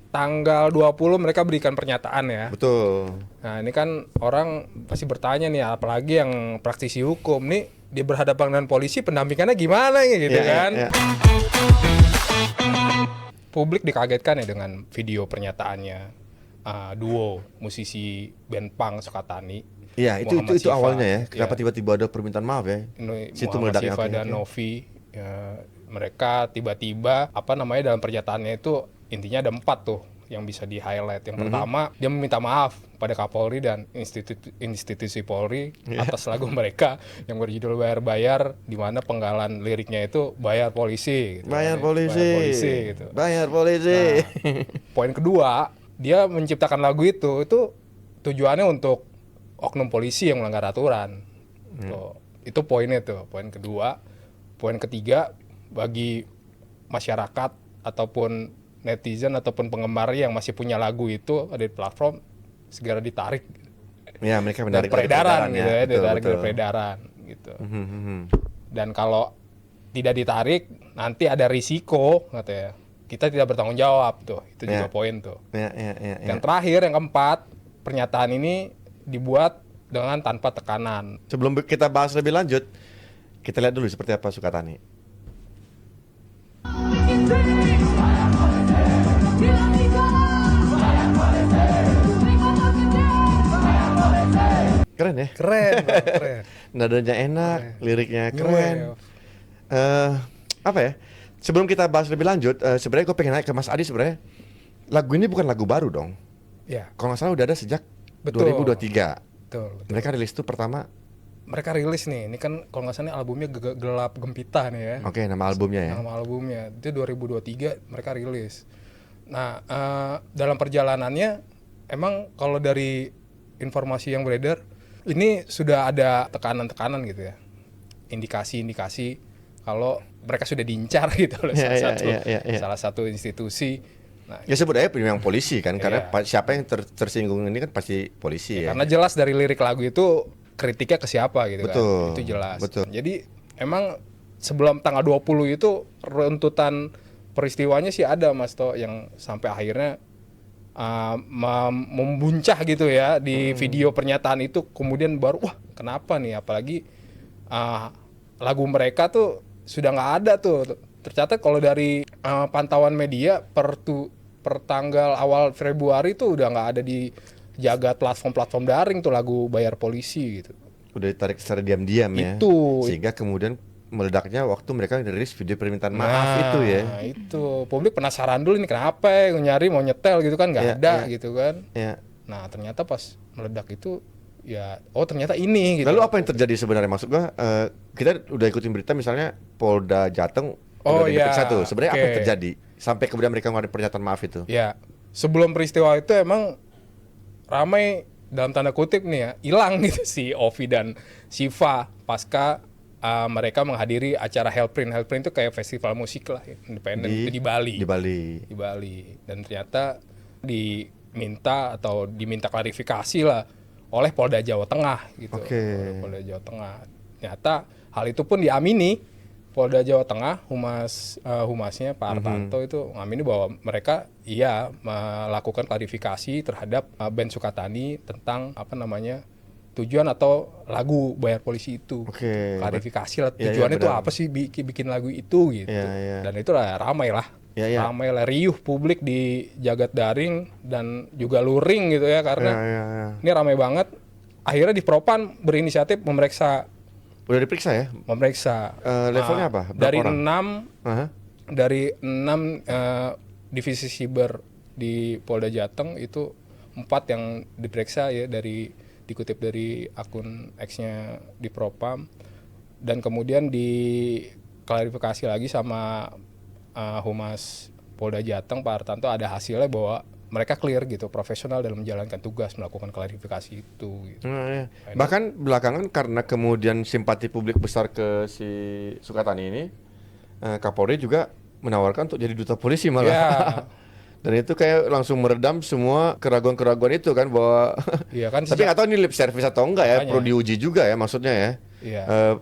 tanggal 20 mereka berikan pernyataan ya. Betul. Nah ini kan orang pasti bertanya nih, apalagi yang praktisi hukum nih, dia berhadapan dengan polisi, pendampingannya gimana ya gitu kan. Publik dikagetkan ya dengan video pernyataannya duo musisi band punk Sukatani. Iya, itu Siva, awalnya ya. Kenapa ya. tiba-tiba ada permintaan maaf ya? Situ Muhammad meledaknya. Siva dan Novi, ya, mereka tiba-tiba dalam pernyataannya itu intinya ada 4 tuh yang bisa di highlight. Yang pertama, dia meminta maaf pada Kapolri dan institusi Polri atas lagu mereka yang berjudul Bayar-Bayar, di mana penggalan liriknya itu bayar polisi gitu. Bayar polisi gitu. Bayar polisi. Nah, poin kedua, dia menciptakan lagu itu tujuannya untuk oknum polisi yang melanggar aturan. Tuh, itu poinnya tuh, poin kedua. Poin ketiga, bagi masyarakat ataupun netizen ataupun penggemar yang masih punya lagu itu ada di platform, segera ditarik. Ya, mereka Dari menarik peredaran gitu ya, ditarik betul. dari peredaran gitu. Dan kalau tidak ditarik, nanti ada risiko katanya. Kita tidak bertanggung jawab tuh. Itu juga poin tuh. Dan terakhir yang keempat, pernyataan ini dibuat dengan tanpa tekanan. Sebelum kita bahas lebih lanjut, kita lihat dulu seperti apa Sukatani. Keren ya? Keren, keren. Nadanya enak, liriknya keren. Apa ya? Sebelum kita bahas lebih lanjut, sebenarnya gue pengen naik ke Mas Adi sebenarnya. Lagu ini bukan lagu baru dong. Ya. Kalau nggak salah udah ada sejak 2023. Betul. Mereka rilis itu pertama. Mereka rilis nih, ini kan kalau nggak salah albumnya Gelap Gempita nih ya. Oke, nama albumnya ya. Nama albumnya itu 2023 mereka rilis. Nah, dalam perjalanannya emang kalau dari informasi yang beredar, ini sudah ada tekanan-tekanan gitu ya, indikasi-indikasi kalau mereka sudah diincar gitu oleh salah satu institusi. Nah, ya sebut aja memang polisi kan, karena siapa yang tersinggung ini kan pasti polisi ya. Karena jelas dari lirik lagu itu kritiknya ke siapa gitu kan, itu jelas. Betul. Jadi emang sebelum tanggal 20 itu runtutan peristiwanya sih ada Mas To, yang sampai akhirnya membuncah gitu ya di video pernyataan itu, kemudian baru wah kenapa nih, apalagi lagu mereka tuh sudah nggak ada tuh. Tercatat kalau dari pantauan media per tanggal awal Februari tuh udah nggak ada di jagat platform-platform daring tuh lagu Bayar Polisi gitu. Udah ditarik secara diam-diam ya. Itu. Sehingga kemudian meledaknya waktu mereka rilis video permintaan maaf itu ya. Nah itu, publik penasaran dulu ini kenapa ya, nyari mau nyetel gitu kan, nggak ada gitu kan. Nah ternyata pas meledak itu ya, oh ternyata ini gitu. Lalu apa yang terjadi sebenarnya? Maksud gua kita udah ikutin berita misalnya Polda Jateng udah diperiksa tuh. Sebenarnya apa yang terjadi sampai kemudian mereka ngeluarin pernyataan maaf itu? Ya, sebelum peristiwa itu emang ramai dalam tanda kutip nih ya, hilang gitu si Ovi dan Siva pasca mereka menghadiri acara Helprin. Helprin itu kayak festival musik lah independen di Bali. Di Bali. Dan ternyata diminta klarifikasi lah oleh Polda Jawa Tengah gitu. Oleh Polda Jawa Tengah. Ternyata hal itu pun diamini Polda Jawa Tengah, humasnya Pak Artanto itu mengamini bahwa mereka melakukan klarifikasi terhadap band Sukatani tentang tujuan atau lagu Bayar Polisi itu. Klarifikasi lah tujuannya itu apa sih bikin lagu itu gitu. Dan itu lah ramai lah. Ramai lah, riuh publik di jagat daring dan juga luring gitu ya, karena ini ramai banget. Akhirnya di Propam berinisiatif memeriksa. Udah diperiksa ya? Memeriksa. Levelnya apa? Dari 6 divisi siber di Polda Jateng itu 4 yang diperiksa ya, dikutip dari akun X-nya di Propam, dan kemudian diklarifikasi lagi sama Humas Polda Jateng Pak Artanto, ada hasilnya bahwa mereka clear gitu, profesional dalam menjalankan tugas melakukan klarifikasi itu gitu. Bahkan belakangan karena kemudian simpati publik besar ke si Sukatani ini, Kapolri juga menawarkan untuk jadi duta polisi malah. Dan itu kayak langsung meredam semua keraguan-keraguan itu kan, bahwa tapi nggak tahu ini lip service atau enggak ya, perlu diuji juga ya maksudnya ya.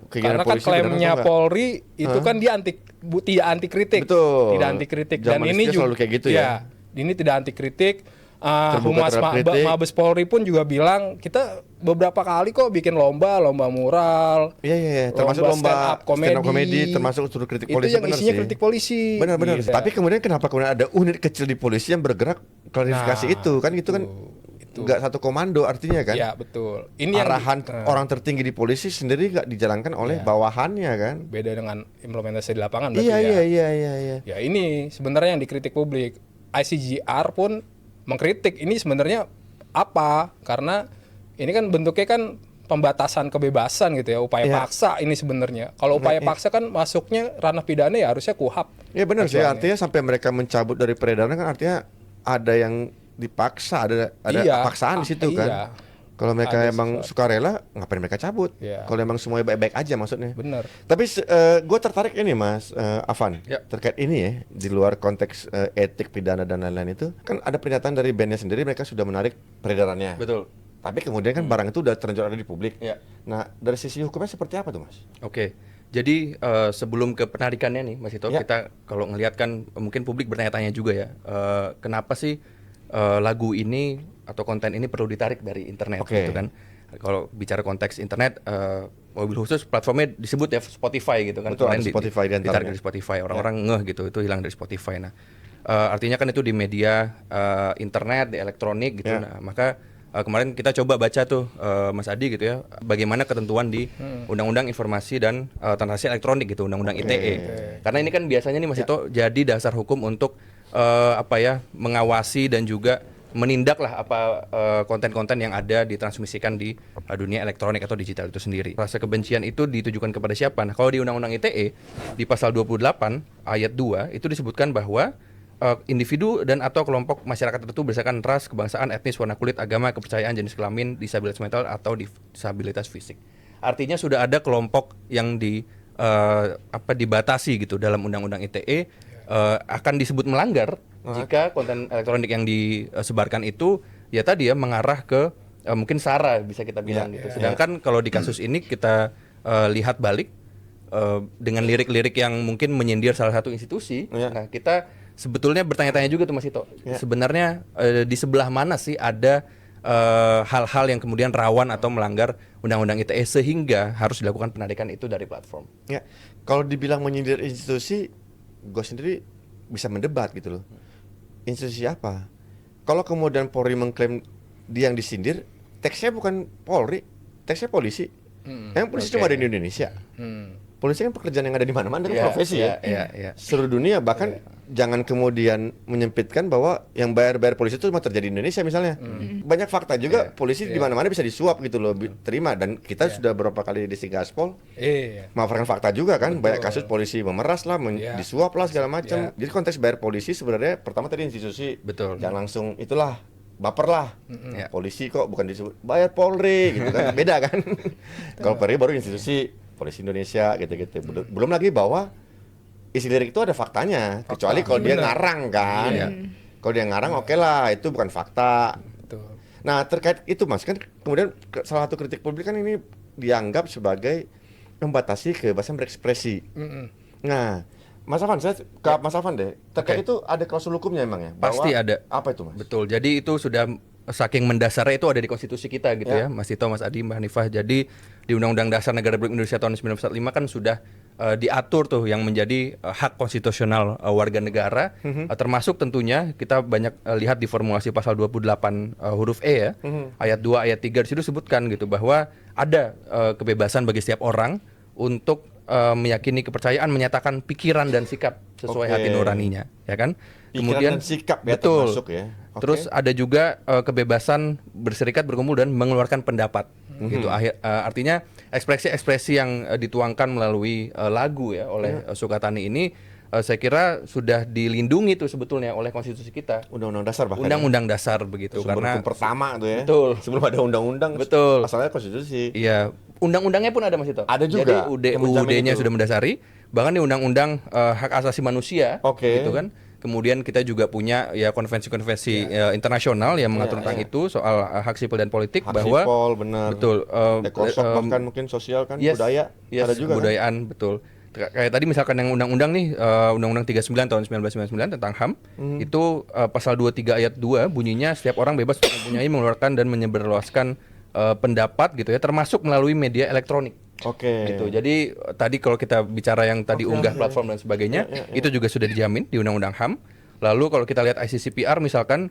Karena kan klaimnya Polri itu kan dia tidak anti kritik. Betul. Tidak anti kritik. Dan ini juga selalu kayak gitu ya. ini tidak anti kritik. Terbuka Humas terhadap kritik. Mabes Polri pun juga bilang kita beberapa kali kok bikin lomba mural. Iya. Termasuk lomba stand up komedi, termasuk unsur kritik itu polisi. yang isinya kritik polisi. Benar. Gitu. Tapi kemudian kenapa ada unit kecil di polisi yang bergerak klarifikasi itu kan nggak satu komando artinya kan? Iya betul. Ini arahan orang tertinggi di polisi sendiri nggak dijalankan oleh bawahannya kan? Beda dengan implementasi di lapangan. Iya. Ya ini sebenarnya yang dikritik publik. ICGR pun mengkritik ini sebenarnya apa? Karena ini kan bentuknya kan pembatasan kebebasan gitu ya, upaya paksa ini sebenarnya. Kalau upaya paksa kan masuknya ranah pidana ya harusnya KUHP. Iya benar sih, artinya sampai mereka mencabut dari peredaran kan artinya ada yang dipaksa, ada paksaan di situ kan. Iya. Kalau mereka emang sukarela, ngapain mereka cabut? Kalau emang semuanya baik-baik aja maksudnya. Benar. Tapi gue tertarik ini Mas Afan, terkait ini ya, di luar konteks etik pidana dan lain-lain itu, kan ada pernyataan dari bandnya sendiri mereka sudah menarik peredarannya. Betul. Tapi kemudian kan barang itu udah terlanjur ada di publik. Nah dari sisi hukumnya seperti apa tuh Mas? Oke. Jadi sebelum ke penarikannya nih Mas Ito, kita kalau ngelihat kan mungkin publik bertanya-tanya juga ya, kenapa sih lagu ini atau konten ini perlu ditarik dari internet gitu kan. Kalau bicara konteks internet, mobil khusus platformnya disebut ya Spotify gitu kan. Betul, Spotify ditarik dari Spotify, orang-orang ngeh gitu, itu hilang dari Spotify. Nah, artinya kan itu di media internet, di elektronik gitu. Nah, maka kemarin kita coba baca tuh Mas Adi gitu ya, bagaimana ketentuan di Undang-Undang Informasi dan Transaksi Elektronik gitu, Undang-Undang ITE. Karena ini kan biasanya nih Mas Ito jadi dasar hukum untuk mengawasi dan juga menindaklah konten-konten yang ada ditransmisikan di dunia elektronik atau digital itu sendiri. Rasa kebencian itu ditujukan kepada siapa? Nah, kalau di Undang-Undang ITE di pasal 28 ayat 2 itu disebutkan bahwa individu dan atau kelompok masyarakat tertentu berdasarkan ras, kebangsaan, etnis, warna kulit, agama, kepercayaan, jenis kelamin, disabilitas mental atau disabilitas fisik. Artinya sudah ada kelompok yang dibatasi gitu dalam Undang-Undang ITE akan disebut melanggar jika konten elektronik yang disebarkan itu ya tadi ya mengarah ke mungkin SARA bisa kita bilang gitu. Sedangkan kalau di kasus ini kita lihat balik dengan lirik-lirik yang mungkin menyindir salah satu institusi. Nah, kita sebetulnya bertanya-tanya juga tuh Mas Ito. Sebenarnya di sebelah mana sih ada hal-hal yang kemudian rawan atau melanggar Undang-Undang ITE sehingga harus dilakukan penarikan itu dari platform. Ya, kalau dibilang menyindir institusi, gue sendiri bisa mendebat gitu loh. Institusi apa? Kalau kemudian Polri mengklaim dia yang disindir, teksnya bukan Polri, teksnya polisi. Yang polisi cuma ada di Indonesia. Polisi kan pekerjaan yang ada di mana-mana, kan profesi ya. Seluruh dunia, bahkan jangan kemudian menyempitkan bahwa yang bayar polisi itu cuma terjadi di Indonesia misalnya. Banyak fakta juga polisi di mana-mana bisa disuap gitu loh, terima. Dan kita sudah beberapa kali di Gaspol mengafarkan fakta juga kan. Banyak kasus polisi memeras lah, disuap lah segala macam. Jadi konteks bayar polisi sebenarnya pertama tadi institusi. Jangan langsung itulah baper lah. Polisi kok bukan disebut bayar Polri gitu kan. Beda kan. Kalau Polri baru institusi polisi Indonesia gitu-gitu. Belum lagi bahwa isi lirik itu ada faktanya, kecuali kalau dia ngarang kan. Kalau dia ngarang oke lah, itu bukan fakta. Nah, terkait itu Mas, kan kemudian salah satu kritik publik kan ini dianggap sebagai membatasi kebebasan berekspresi. Nah, Mas Afan, saya ke Mas Afan deh. Terkait itu ada klausul hukumnya emang ya? Pasti ada. Apa itu Mas? Betul, jadi itu sudah saking mendasarnya itu ada di konstitusi kita gitu ya, Mas Tito, Mas Adi, Mbak Hanifah. Jadi di Undang-Undang Dasar Negara Republik Indonesia tahun 1945 kan sudah diatur tuh yang menjadi hak konstitusional warga negara, termasuk tentunya kita banyak lihat di formulasi pasal 28 huruf E ya, ayat 2, ayat 3 di situ disebutkan gitu bahwa ada kebebasan bagi setiap orang untuk meyakini kepercayaan, menyatakan pikiran dan sikap sesuai hati nuraninya, ya kan? Kemudian dan sikap ya, betul. Termasuk ya. Terus ada juga kebebasan berserikat, berkumpul dan mengeluarkan pendapat. Gitu. Artinya ekspresi-ekspresi yang dituangkan melalui lagu ya oleh Sukatani ini saya kira sudah dilindungi tuh sebetulnya oleh konstitusi kita. Undang-undang dasar bahkan. Undang-undang dasar begitu. Karena pertama tuh ya. Betul. Sebelum ada undang-undang. Betul. Asalnya konstitusi. Iya. Undang-undangnya pun ada Mas Ito. Ada juga. Jadi UUD-nya sudah mendasari. Bahkan di Undang-Undang Hak Asasi Manusia. Gitu kan. Kemudian kita juga punya ya konvensi-konvensi internasional yang mengatur tentang itu soal hak sipil dan politik, hak bahwa sipil, benar. Betul. Ekosok bahkan mungkin sosial kan, budaya ada juga kebudayaan kan? Betul. Kayak tadi misalkan yang undang-undang nih, Undang-Undang 39 tahun 1999 tentang HAM, itu pasal 23 ayat 2 bunyinya setiap orang bebas mempunyai, mengeluarkan dan menyebarluaskan pendapat gitu ya, termasuk melalui media elektronik. Oke. Gitu. Jadi tadi kalau kita bicara yang tadi unggah platform dan sebagainya, itu juga sudah dijamin di Undang-Undang HAM. Lalu kalau kita lihat ICCPR misalkan,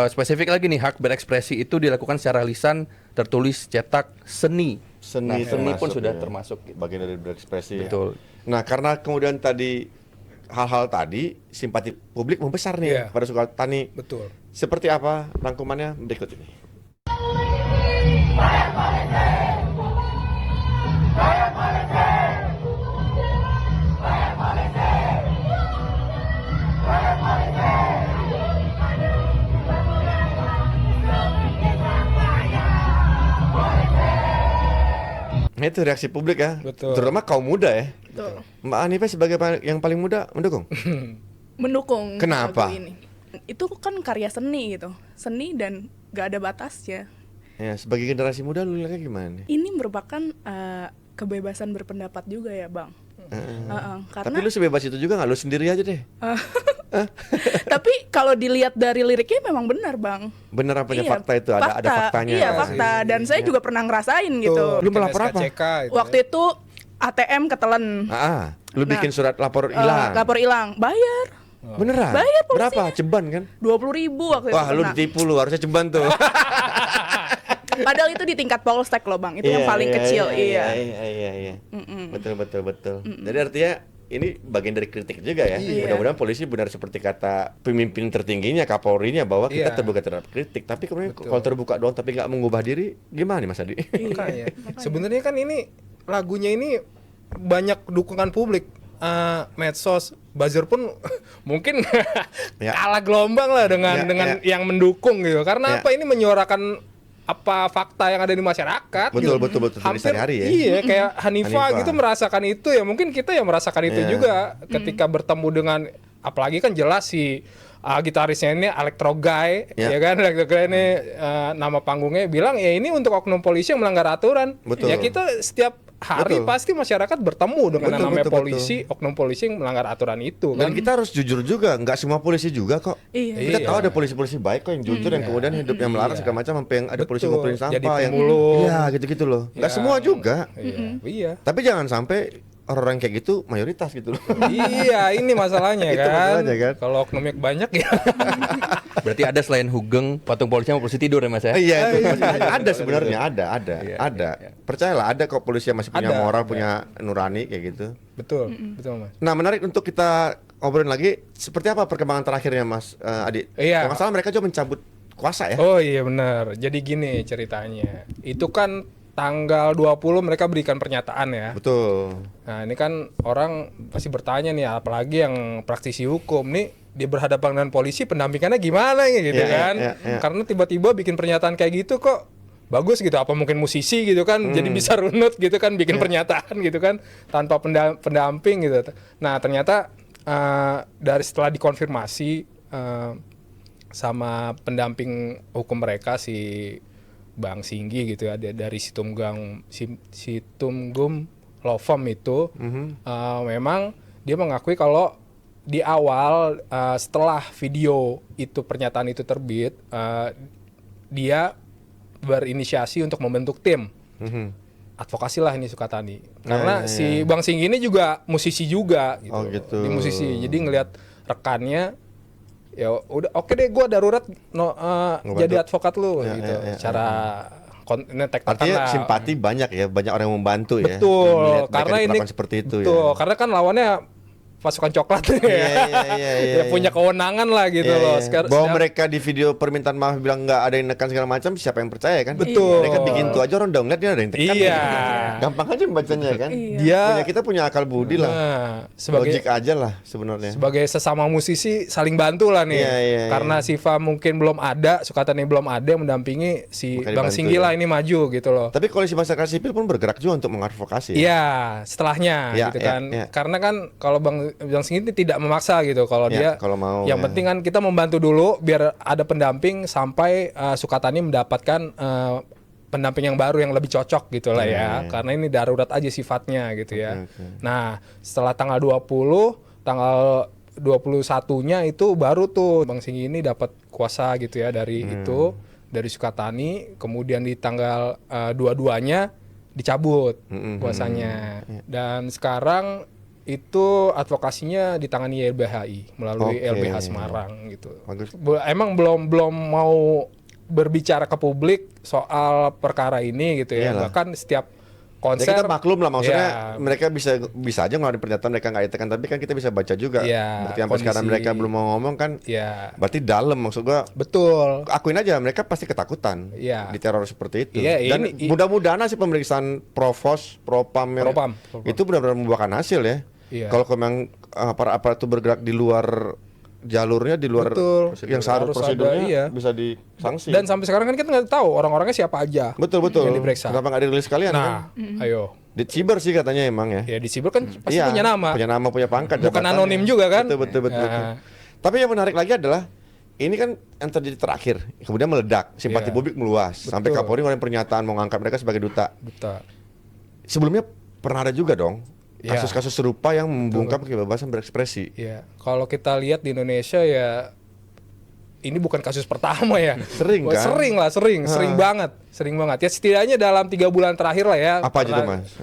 spesifik lagi nih, hak berekspresi itu dilakukan secara lisan, tertulis, cetak, seni. Seni pun sudah termasuk. Gitu. Bagian dari berekspresi. Betul. Ya. Nah, karena kemudian tadi hal-hal tadi simpati publik membesar nih pada Sukatani. Betul. Seperti apa rangkumannya berikut ini? Nah, itu reaksi publik ya. Betul. Terutama kaum muda ya. Betul. Mbak Hanifah sebagai yang paling muda mendukung? Mendukung Kenapa? lagu ini. Itu kan karya seni gitu. Seni dan gak ada batasnya. Ya, sebagai generasi muda lu lihatnya gimana nih? Ini merupakan kebebasan berpendapat juga ya, Bang. Karena Tapi lu sebebas itu juga nggak, lu sendiri aja deh. tapi kalau dilihat dari liriknya memang benar, Bang. Bener apanya Iya, fakta itu? Ada faktanya. Iya, fakta. Dan saya juga pernah ngerasain gitu. Lu melapor apa? SKCK gitu Waktu itu ATM ketelen. Lu bikin surat lapor hilang. Lapor hilang, bayar. Beneran? Bayar polisinya. Berapa? Ceban kan? 20.000 waktu itu. Wah, lu kena. ditipu lu, harusnya ceban tuh. Padahal itu di tingkat polsek loh, Bang. Itu yang paling kecil. Iya. Betul. Jadi artinya ini bagian dari kritik juga ya. Mudah-mudahan polisi benar seperti kata pemimpin tertingginya, Kapolrinya, bahwa kita terbuka terhadap kritik. Tapi kemudian kalau terbuka doang tapi nggak mengubah diri, gimana nih Mas Adi? Makanya. Sebenarnya kan ini lagunya ini banyak dukungan publik. Medsos, buzzer pun mungkin kalah gelombang lah dengan yang mendukung gitu. Karena apa, ini menyuarakan apa fakta yang ada di masyarakat. Betul. Hampir Sehari-hari ya. Iya, kayak Hanifah gitu merasakan itu ya. Mungkin kita yang merasakan itu juga ketika bertemu dengan, apalagi kan jelas si gitarisnya ini Electro Guy, ya kan, Electro Guy ini nama panggungnya bilang ya ini untuk oknum polisi yang melanggar aturan. Betul. Ya kita setiap hari pasti masyarakat bertemu dengan namanya polisi, oknum polisi yang melanggar aturan itu. Dan kan? kita harus jujur juga, nggak semua polisi juga kok. Iya. Kita tahu ada polisi-polisi baik kok yang jujur, yang kemudian hidupnya melarat segala macam, sampai yang ada polisi Betul. ngumpulin sampah, Jadi yang pemulung. iya gitu-gitu loh. Nggak semua juga. Iya. Tapi jangan sampai orang kayak gitu mayoritas gitu loh. Iya, ini masalahnya Itu kan. masalahnya kan. Kalau oknumnya banyak ya. Berarti ada selain Hugeng, patung polisi sama polisi tidur ya Mas ya? Iya itu ada sebenarnya, ada. Percayalah ada kok polisi yang masih punya Ada, moral, punya nurani kayak gitu. Betul Mas. Nah, menarik untuk kita obrolin lagi, seperti apa perkembangan terakhirnya Mas Adi? Iya. Kalau nggak salah mereka juga mencabut kuasa ya? Oh iya benar. Jadi gini ceritanya. Itu kan tanggal 20 mereka berikan pernyataan ya. Betul. Nah, ini kan orang pasti bertanya nih, apalagi yang praktisi hukum nih, dia berhadapan dengan polisi, pendampingannya gimana ya gitu kan. Karena tiba-tiba bikin pernyataan kayak gitu kok bagus gitu, apa mungkin musisi gitu kan, jadi bisa runut gitu kan, bikin pernyataan gitu kan tanpa pendamping gitu. Nah, ternyata dari setelah dikonfirmasi sama pendamping hukum mereka, si Bang Singgi gitu ya, dari Situmgum Law Firm itu, memang dia mengakui kalau di awal setelah video itu, pernyataan itu terbit, dia berinisiasi untuk membentuk tim advokasi lah ini Sukatani, karena si Bang Singgi ini juga musisi juga gitu. Oh, gitu. Dia musisi, jadi ngelihat rekannya, ya udah oke deh, gue darurat jadi advokat lu gitu. Secara artinya simpati banyak ya, banyak orang yang membantu ya. Betul, karena ini seperti itu betul, ya. karena kan lawannya pasukan coklat ya, punya kewenangan lah gitu loh. Bahwa mereka di video permintaan maaf bilang nggak ada yang nekan segala macam, siapa yang percaya kan? Betul. Mereka bikin tuh aja, orang udah ngeliat dia ada yang tekan. Iya. Gampang aja membacanya kan? Kita punya akal budi lah. Logik aja lah sebenarnya. Sebagai sesama musisi saling bantu lah nih. Karena Siva mungkin belum ada, Sukatani belum ada yang mendampingi si Bang Singgi lah ini maju gitu loh. Tapi koalisi masyarakat sipil pun bergerak juga untuk mengadvokasi. Iya, setelahnya gitu kan. Karena kan kalau Bang Singgi tidak memaksa gitu, kalau dia kalau mau, yang penting kan kita membantu dulu biar ada pendamping sampai Sukatani mendapatkan pendamping yang baru yang lebih cocok gitu lah ya. Karena ini darurat aja sifatnya gitu ya. Nah, setelah tanggal 20, tanggal 21-nya itu baru tuh Bang Singgi ini dapat kuasa gitu ya dari itu, dari Sukatani. Kemudian di tanggal 22-nya dicabut kuasanya. Dan sekarang itu advokasinya ditangani YLBHI melalui LBH Semarang gitu. Emang belum mau berbicara ke publik soal perkara ini gitu ya. Iyalah. Bahkan setiap konser Ya kita maklum lah, maksudnya mereka bisa aja ngeluarin pernyataan mereka nggak etekan, tapi kan kita bisa baca juga. Berarti sampai sekarang mereka belum mau ngomong kan. Berarti dalam, maksud gua. Betul. Akuin aja mereka pasti ketakutan diteror seperti itu. Dan ini, mudah-mudahan hasil pemeriksaan Provos, Propam itu benar-benar membuahkan hasil ya. Kalau memang aparat itu bergerak di luar jalurnya, di luar yang seharusnya prosedurnya bisa disanksi. Dan sampai sekarang kan kita nggak tahu orang-orangnya siapa aja. Betul. Yang diperiksa. Kenapa nggak dirilis sekalian? Nah, ayo. Di Ciber sih katanya emang ya. Ya di Ciber kan pasti punya nama. Punya nama, punya pangkat. Bukan anonim juga kan? Betul. Tapi yang menarik lagi adalah ini kan yang terjadi terakhir, kemudian meledak, simpati publik meluas, sampai Kapolri ngeluarin pernyataan mau ngangkat mereka sebagai duta. Sebelumnya pernah ada juga dong kasus-kasus serupa yang membungkam kebebasan berekspresi. Iya, kalau kita lihat di Indonesia ya ini bukan kasus pertama ya. Sering kan? Sering banget. Ya setidaknya dalam 3 bulan terakhir lah ya. Apa aja tuh Mas?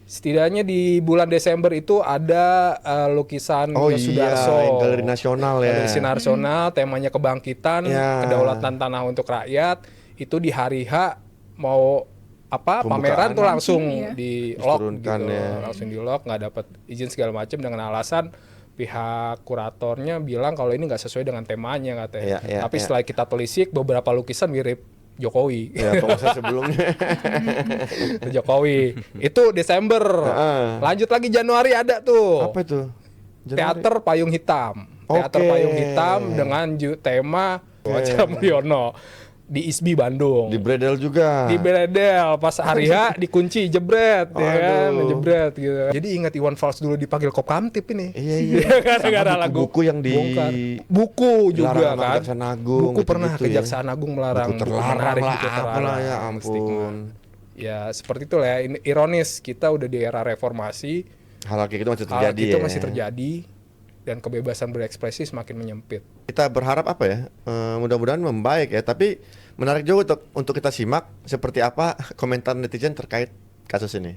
Setidaknya di bulan Desember itu ada lukisan Sudarso, Galeri Nasional ya. Galeri Nasional, temanya kebangkitan, kedaulatan tanah untuk rakyat. Itu di hari H mau pameran tuh langsung di lock gitu, langsung di lock, nggak dapat izin segala macam dengan alasan pihak kuratornya bilang kalau ini nggak sesuai dengan temanya katanya. Tapi setelah kita telisik beberapa lukisan mirip Jokowi. Pengusaha sebelumnya. Jokowi. Itu Desember. Lanjut lagi Januari ada tuh. Apa itu? Teater Payung Hitam. Teater Payung Hitam dengan tema Wajah Mulyono. Di ISBI Bandung. Di Bredel juga. Di Bredel pas hari H dikunci jebret ya kan, jebret gitu. Jadi ingat Iwan Fals dulu dipanggil Kop Kamtip ini. Iya. Gara-gara lagu buku yang di buku juga kan. Kejaksaan Agung. Buku pernah Kejaksaan Agung melarang. Buku terlarang lah, apalah ya ampun. Ya seperti itulah ya, ironis kita udah di era reformasi. Hal kayak gitu masih terjadi itu masih terjadi. Dan kebebasan berekspresi semakin menyempit. Kita berharap apa ya? Mudah-mudahan membaik ya. Tapi menarik juga untuk kita simak seperti apa komentar netizen terkait kasus ini.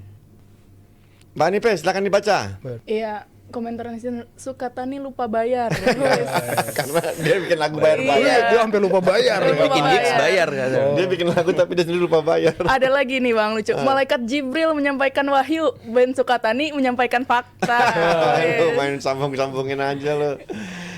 Mbak Anipe, silakan dibaca. Iya, komentar netizen Sukatani lupa bayar. Karena dia bikin lagu bayar-bayar. Iya, dia sampai lupa bayar. Bikin gigs bayar kan. Dia bikin lagu tapi dia sendiri lupa bayar. Ada lagi nih Bang lucu. Malaikat Jibril menyampaikan wahyu, Ben Sukatani menyampaikan fakta. Main sambung-sambungin aja lo.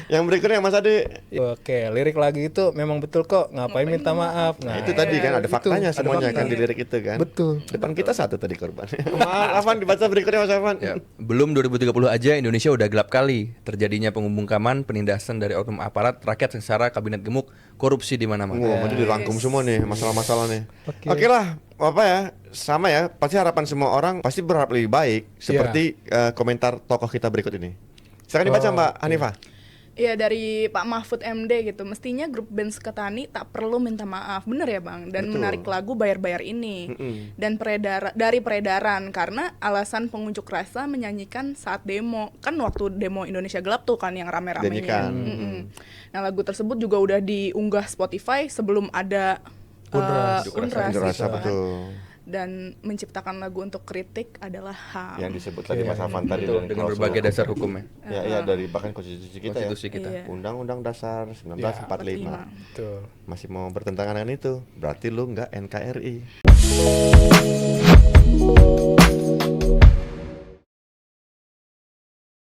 Yang berikutnya Mas Ade. Oke, lirik lagu itu memang betul kok. Ngapain minta maaf? Nah, itu tadi kan ada faktanya semuanya kan di lirik itu kan. Betul. Depan kita satu tadi korban. Maaf, Afan dibaca berikutnya Mas Afan. Ya, belum 2030 aja Indonesia udah gelap kali. Terjadinya pembungkaman, penindasan dari oknum aparat, rakyat sengsara, kabinet gemuk, korupsi di mana-mana. Itu dirangkum semua nih masalah-masalah nih. Oke lah, apa ya? Sama ya, pasti harapan semua orang pasti berharap lebih baik seperti komentar tokoh kita berikut ini. Silakan dibaca Mbak Hanifah. Iya dari Pak Mahfud MD gitu. Mestinya grup band Sukatani tak perlu minta maaf. Bener ya Bang? Dan menarik lagu bayar-bayar ini. Dan dari peredaran karena alasan pengunjuk rasa menyanyikan saat demo. Kan waktu demo Indonesia Gelap tuh kan yang rame-ramenya. Nah lagu tersebut juga udah diunggah Spotify sebelum ada Unras. Betul. Dan menciptakan lagu untuk kritik adalah HAM. Yang disebut tadi Mas Afan tadi dengan berbagai dasar hukumnya. Ya dari bahkan konstitusi kita kita. Undang-Undang Dasar 1945. Betul. Masih mau bertentangan dengan itu, berarti lu nggak NKRI.